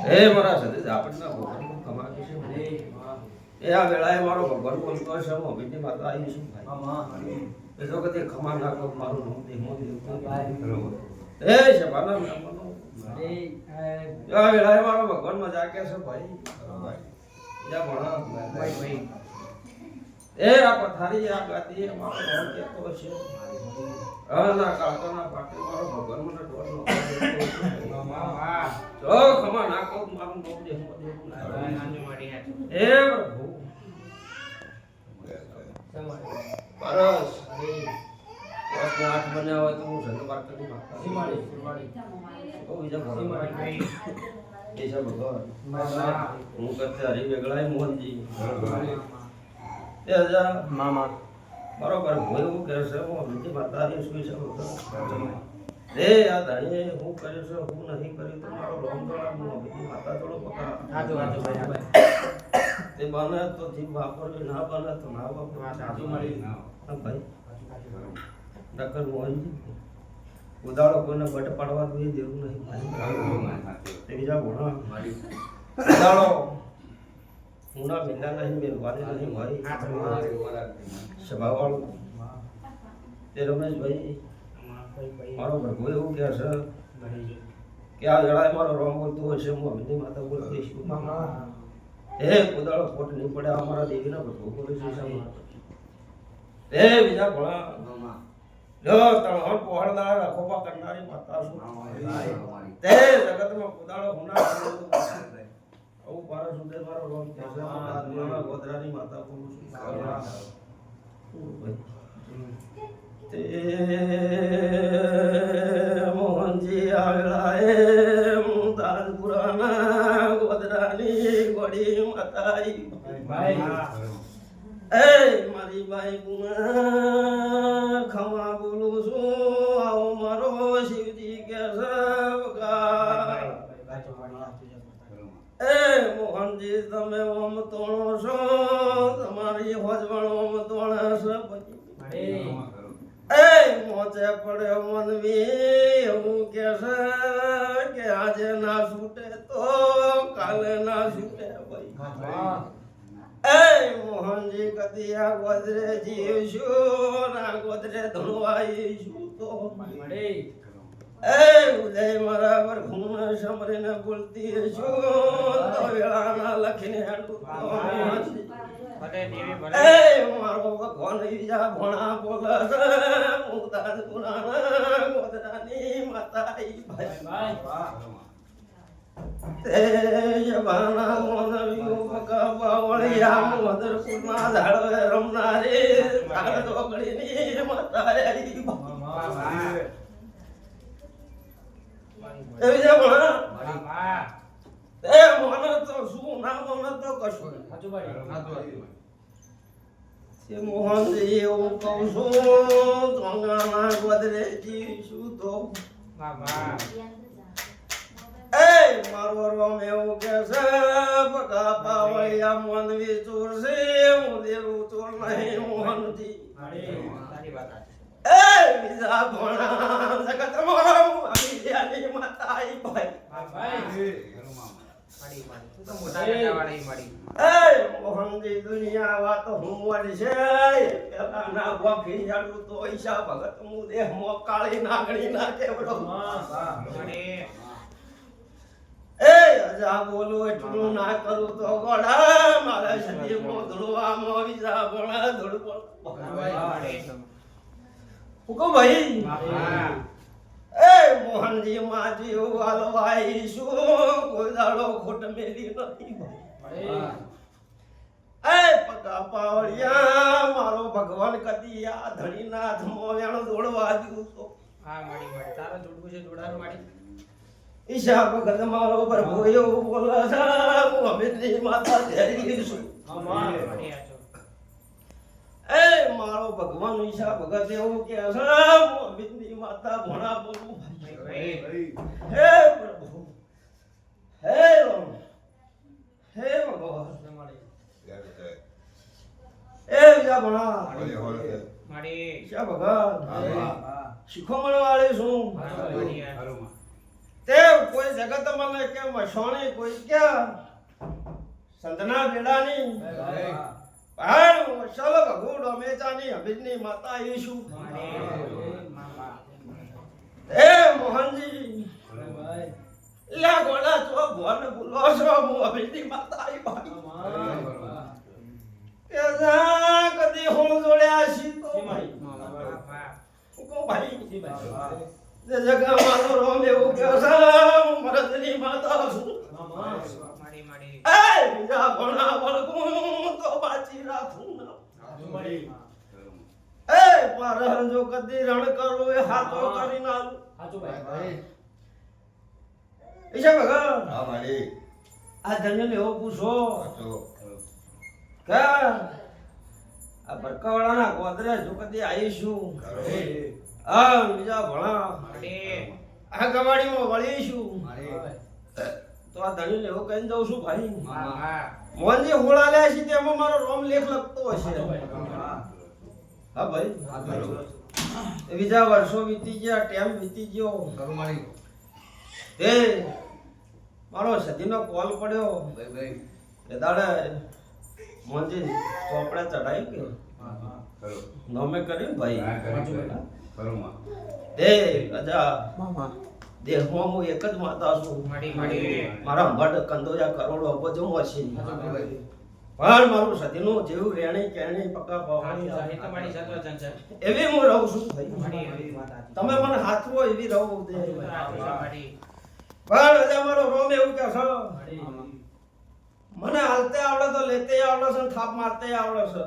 એ મારા સતીશ આપણને ભગવાન કમાવી છે એ આ વેળાએ મારો ભગવાન બોલતો હશે હું અભિની માતા આવી છું ભાઈ એ તો કદી ખમા નાખો મારું નામ દેહો એ શબાના બ્રાહ્મણો આ વેળાએ મારો ભગવાન મજા કે છે ભાઈ જા ભણા ભાઈ એ આ પથારી આ ગાતી મારો નામ કેતો હશે ના કાકાના પાટે મારો ભગવાન મને ડોળનો જો ખમા નાખો મારું નામ દેહો એ પ્રભુ પરસ વર્ષને 8 બન્યા હોય તો હું ધન્યવાદ કરી નાખતા ઓ બીજા ભગવાન એ છે ભગવાન હું કરતે હરી વેગળાય મોહનજી એ હજા મામા બરોબર ભોયું કે છે હું બીજી માતાની સુઈ છે રે આ ધણીએ હું કર્યું છે હું નહીં કર્યું તો મારો રોમદોળા હું બીજી માતા જોડો પકડા હાજો ભાઈ તે બને તો જીભ વાપરવી ના બને તો ના વાપરવી સાચું મળી હા ભાઈ ડોક્ટર મોહનજી ઉદાળો કોઈને બટ પાડવા તો એ દેવું નહીં તે બીજા ભણા ઉદાળો હુના મેંદા નહીં મેલવાની નહીં મારી સ્વભાવવાળું તે રમેશભાઈ મારો પ્રભુ એવું કહે છે કે આ જણાય મારો રોમ બોલતો હશે હું અમીની માતા બોલતી છું એ ઉદાળો ખોટ નહીં પડે અમારા દેવીના પ્રભુ બોલે છે એ બીજા ભણા જો તળહણ પહોળદાર રખોપા કરનારી માતા છું તે જગતમાં ઉદાળો હુના આવું પારો સુધે મારો રોમ કહે છે ગોધરાની માતા બોલું છું તે મોહનજી આવેલા એ તારપુરાના ગોધરાની ગોડી માતાઈ ભાઈ એ મારી બાઈ ગુના ખમા બોલું છું આવો મારો શિવજી કે એ મોહનજી તમે ઓમ તોણો છો તમારી હોજવણ ઓમ તોણે છે એ મોચે પડ્યો મનવી એવું કે છે કે આજે ના છૂટે તો કાલે ના છૂટે ભાઈ એ મોહનજી કદી આ ગોદરે જીવશું ના ગોદરે ધણવાઈશું તો એ ઉદય બરાબર ખૂન સમરીને બોલતી છું તો વેળાના લખીને હાડું એ મારો ભગવાન બીજા ભણા બોલે છે હું તાર પુરાણા ગોધરાની માતા ભાઈ તે જવાના મોનવ્યું પકા બાવળિયા મધરપુરના ઝાડવે રમનારી તાર દોગડીની માતા એવી બીજા ભણા એ મને તો શું ના મને તો કશું સાચું ભાઈ તે મોહનજી એવું કહું છું તોંગાના ગોદરે જીવશું તો એ મારો રોમ એવું કે છે પગા પાવળિયા મોનવી ચોર છે હું દેવું ચોર નહીં મોહનજી એ બીજા ભણા જગતમાં બીજાની માતા આઈ ભાઈ મોહનજી દુનિયા વાતો હું વળી છે પેલા ના વખી જાડું તો ઈશા ભગત હું દેહ મો કાળી નાગણી ના કેવડો એ અજા બોલું એટલું ના કરું તો ગોડા મારા શરીર મો ધુળવામાં વિજા ભણા ધુળ હુકમ ભાઈ એ મોહનજી માજી વાલવાઈ શું કોઈ દાડો ખોટ મેલી નથી એ પગા પાવળિયા મારો ભગવાન કદી આ ધણીનાથ મોવ્યાનો દોડવા દીધું તો હા માડી તારો જોડવું છે જોડાનો માડી ઈશા ભગત મારો પ્રભુ એવું બોલે છે હું અમીરની માતા ધેરી છું એ મારો ભગવાન ઈશા ભગત એવું કે છે હું અમીરની માતા ભણા બોલું હે પ્રભુ હે રામ હે ભગવાન એ બીજા ભણા માડી ઈશા ભગત શીખો મળવાળી છું તે કોઈ જગત મને કે મસોણી કોઈ ક્યાં સંતના બેડાની ભાઈ ચલો ભગુડો મેચાની અભિજની માતા ઈશુ એ મોહનજી લા ગોડા તો ભોન બોલો છો હું અભિજની માતા આઈ ભાઈ કે જા કદી હોણ જોડ્યા છી તો ભાઈ કો ભાઈ જે જગા મારો રોમ એવું કે હું મરદની માતા છું એ બીજા ભણા વળગું તો બાચી રાખું ના એ પર જો કદી રણ કરું એ હાથો કરી નાલું હાચું ભાઈ ઈશા ભગા હા ભાઈ આ ધન્ય ને એવો પૂછો તો કે આ બરકાવાળાના ગોદરે જો કદી આવીશું આ બીજા ભણા આ ગવાડીમાં વળીશું તો આ ધણી ને એવું કહીને જઉં છું ભાઈ મોહનજી હોળા લે છે તેમાં મારો રોમ લેખ લખતો હશે હા ભાઈ બીજા વર્ષો વીતી ગયા ટાઈમ વીતી ગયો તે મારો સદીનો કોલ પડ્યો એ દાડે મોહનજી ચોપડે ચડાયું કે નોમે કર્યું ભાઈ તે અજા દેહમાં હું એક જ માતા છું મારા મઢ કંદોયા કરોડો અબજો છે પણ મારું સદીનું જેવું રેણી કેણી પક્કા પાવાની એવી હું રહું છું ભાઈ તમે મને હાથવો એવી રહું દે પણ અજા મારો રોમ એવું કે છે મને હાલતે આવડે તો લેતે આવડે છે થાપ મારતે આવડે છે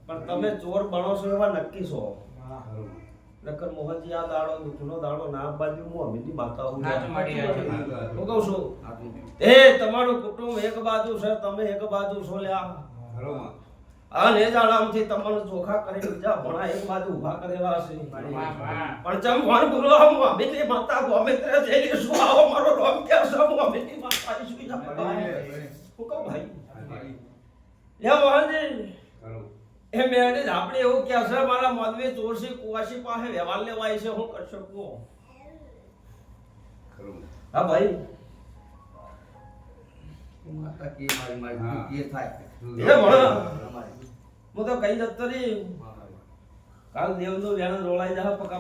પણ તમે ચોર બનો છો એવા નક્કી છો નકર મોહનજી આ દાડો દુખનો દાડો ના બાજુ હું અમીની માતા હું હું કહું છું એ તમારું કુટુંબ એક બાજુ છે તમે એક બાજુ છો લ્યા આ ને દાડામથી તમને ચોખા કરી બીજા ભણા એક બાજુ ઊભા કરેલા છે પણ ચમ ભણ બોલો હું અમીની માતા ગોમિત્ર જઈ શું આવો મારો રોમ કે છે હું અમીની માતા છું હું કહું ભાઈ લ્યા મોહનજી એ મેડે આપણે એવું કે છે મારા મદવી ચોરસી કુવાસી પાસે વ્યવહાર લેવાય છે હું કરી શકું હા ભાઈ માતા કે મારી થાય એ ભણા હું તો કઈ જતો રહી કાલ દેવનું વેણ રોળાઈ જા પકા